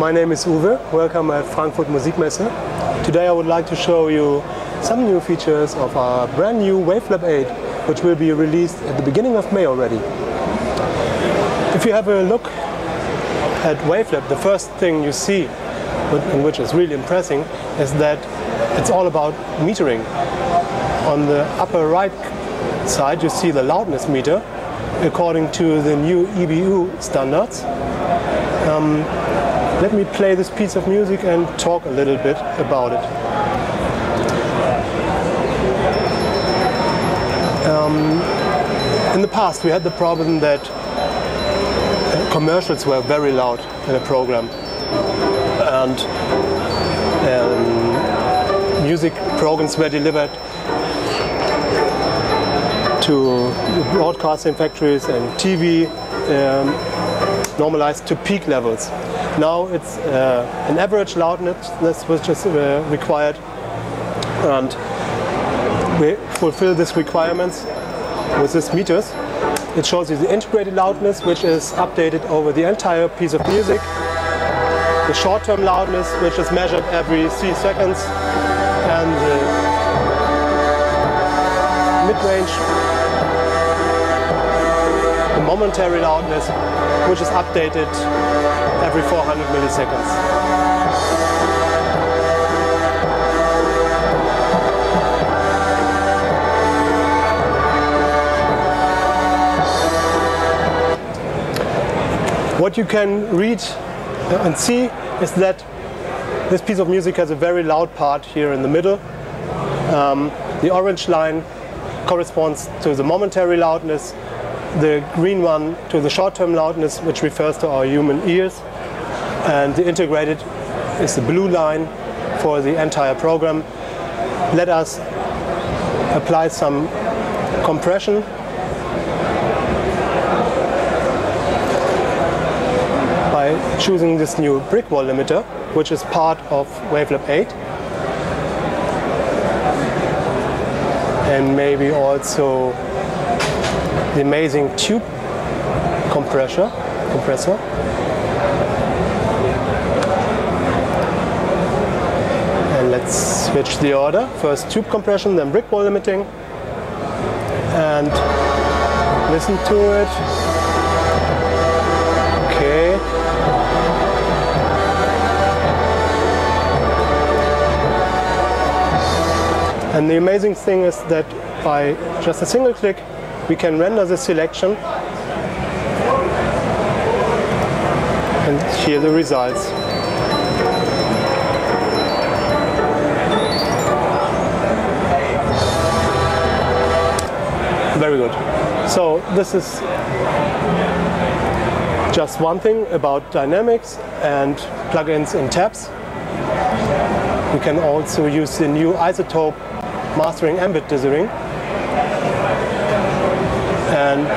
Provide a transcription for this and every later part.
My name is Uwe. Welcome at Frankfurt Musikmesse. Today I would like to show you some new features of our brand new Wavelab 8, which will be released at the beginning of May already. If you have a look at Wavelab, the first thing you see, and which is really impressive, is that it's all about metering. On the upper right side you see the loudness meter according to the new EBU standards. Let me play this piece of music and talk a little bit about it. In the past we had the problem that commercials were very loud in a program, and music programs were delivered to broadcasting factories and TV normalized to peak levels. Now it's an average loudness which is required, and we fulfill these requirements with these meters. It shows you the integrated loudness, which is updated over the entire piece of music, the short-term loudness, which is measured every 3 seconds, and the mid-range, the momentary loudness, which is updated every 400 milliseconds. What you can read and see is that this piece of music has a very loud part here in the middle. The orange line corresponds to the momentary loudness, the green one to the short-term loudness, which refers to our human ears, and the integrated is the blue line for the entire program. Let us apply some compression. By choosing this new brick wall limiter, which is part of Wavelab 8, and maybe also the amazing tube compressor. And let's switch the order. First tube compression, then brick wall limiting, and listen to it. Okay. And the amazing thing is that by just a single click we can render the selection and hear the results. Very good. So this is just one thing about dynamics and plugins and tabs. We can also use the new isotope mastering ambient dithering, and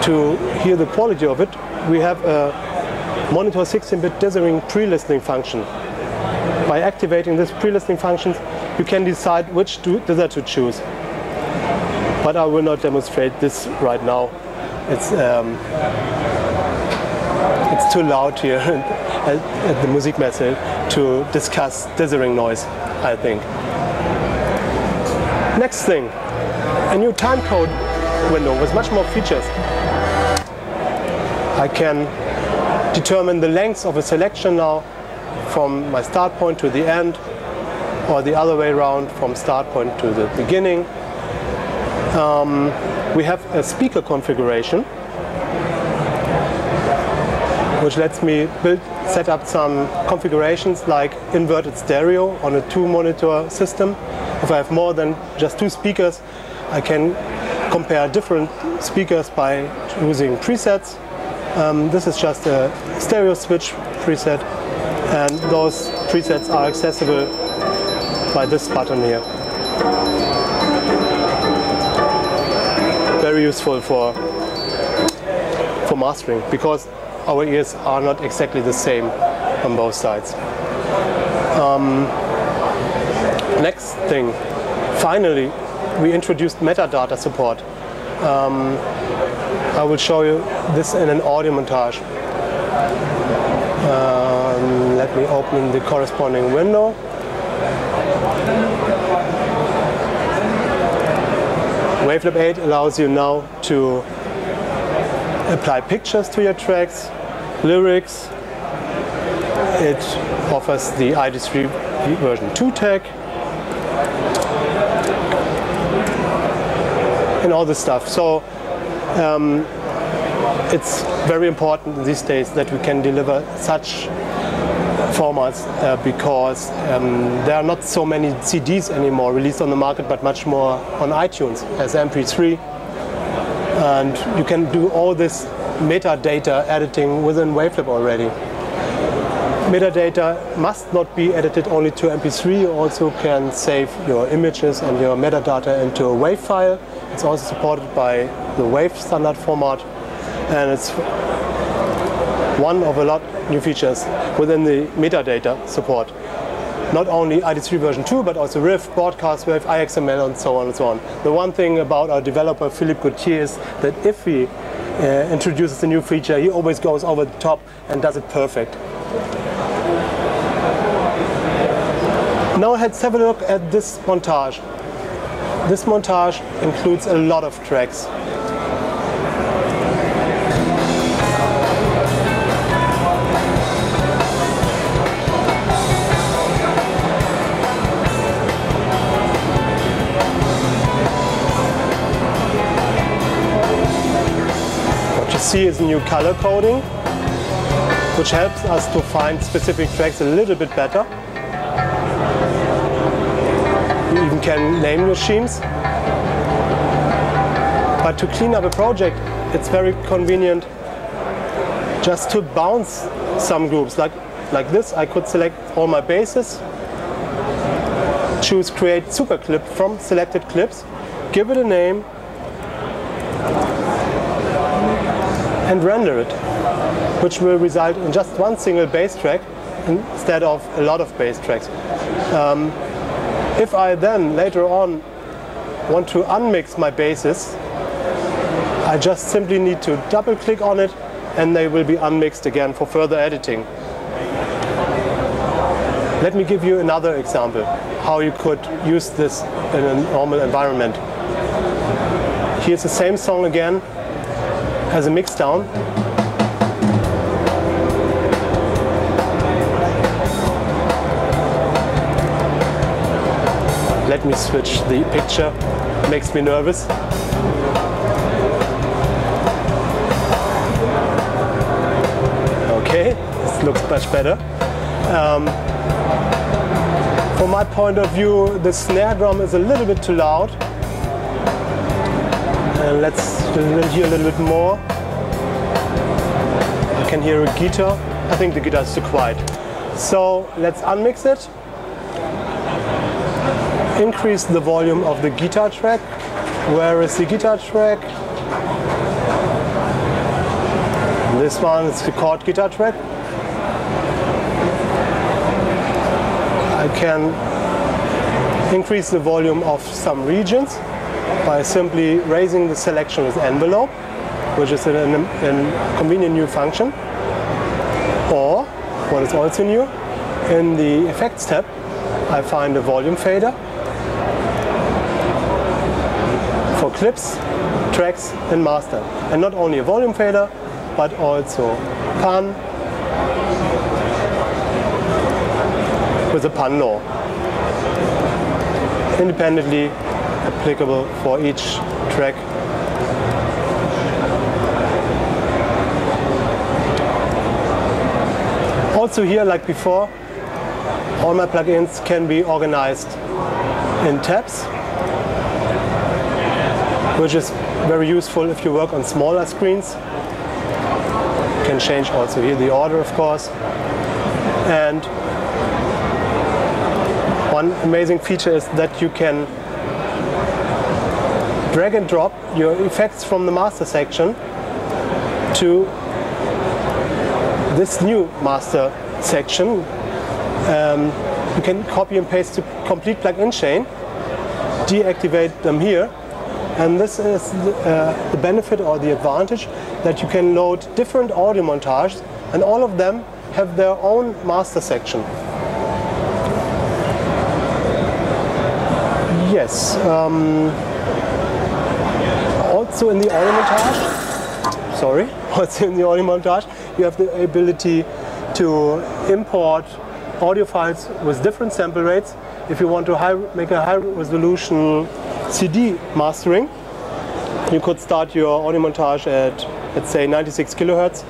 to hear the quality of it we have a monitor 16-bit dithering pre-listening function. By activating this pre-listening function you can decide which dither to choose, but I will not demonstrate this right now. It's too loud here at the Musikmesse to discuss dithering noise, I think. Next thing, a new timecode window with much more features. I can determine the length of a selection now from my start point to the end, or the other way around, from start point to the beginning. We have a speaker configuration, which lets me set up some configurations like inverted stereo on a 2-monitor system. If I have more than just 2 speakers, I can compare different speakers by using presets. This is just a stereo switch preset, and those presets are accessible by this button here. Very useful for mastering, because our ears are not exactly the same on both sides. Next thing, finally, we introduced metadata support. I will show you this in an audio montage. Let me open the corresponding window. Wavelab 8 allows you now to apply pictures to your tracks, lyrics. It offers the ID3 version 2 tag, and all this stuff. So it's very important these days that we can deliver such formats because there are not so many CDs anymore released on the market, but much more on iTunes as MP3. And you can do all this metadata editing within Wavelab already. Metadata must not be edited only to MP3. You also can save your images and your metadata into a WAV file. It's also supported by the WAV standard format, and it's one of a lot of new features within the metadata support. Not only ID3 version 2, but also RIF, broadcast wave, IXML, and so on and so on. The one thing about our developer Philippe Gauthier is that if he introduces a new feature, he always goes over the top and does it perfect. Now let's have a look at this montage. This montage includes a lot of tracks. What you see is new color coding, which helps us to find specific tracks a little bit better. You even can name your schemes. But to clean up a project, it's very convenient just to bounce some groups. Like this, I could select all my bases, choose Create Superclip from selected clips, give it a name, and render it, which will result in just one single bass track instead of a lot of bass tracks. If I then later on want to unmix my basses, I just simply need to double click on it and they will be unmixed again for further editing. Let me give you another example how you could use this in a normal environment. Here's the same song again as a mixdown. Let me switch the picture, makes me nervous. Okay, this looks much better. From my point of view, the snare drum is a little bit too loud. And let's hear a little bit more. I can hear a guitar. I think the guitar is too quiet. So let's unmix it. Increase the volume of the guitar track. Where is the guitar track? This one is the chord guitar track. I can increase the volume of some regions by simply raising the selection with envelope, which is a convenient new function. Or, what is also new, in the Effects tab, I find a volume fader for clips, tracks, and master. And not only a volume fader, but also pan with a pan law. Independently applicable for each track. Also here, like before, all my plugins can be organized in tabs, which is very useful if you work on smaller screens. You can change also here the order, of course. And one amazing feature is that you can drag and drop your effects from the master section to this new master section. You can copy and paste to complete plugin chain, deactivate them here, and this is the benefit or the advantage that you can load different audio montages, and all of them have their own master section. Yes. Also in the audio montage, you have the ability to import audio files with different sample rates. If you want to make a high resolution CD mastering, you could start your audio montage at, let's say, 96 kilohertz,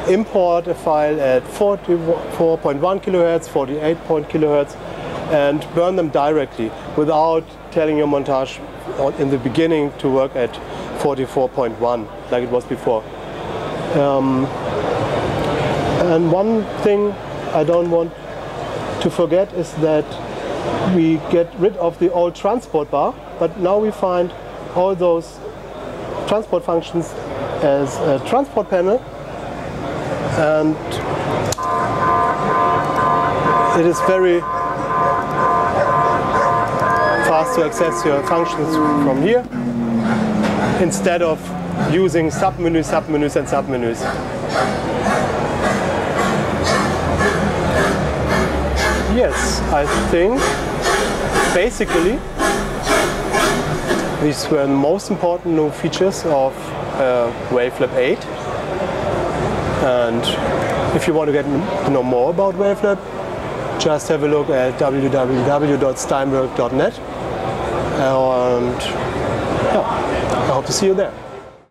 import a file at 44.1 kilohertz, 48 kilohertz, and burn them directly without telling your montage in the beginning to work at 44.1 like it was before. And one thing I don't want to forget is that we get rid of the old transport bar, but now we find all those transport functions as a transport panel, and it is very fast to access your functions from here instead of using submenus, submenus and submenus. Yes, I think basically these were the most important new features of Wavelab 8. And if you want to get to know more about Wavelab, just have a look at www.steinberg.net, and yeah, I hope to see you there.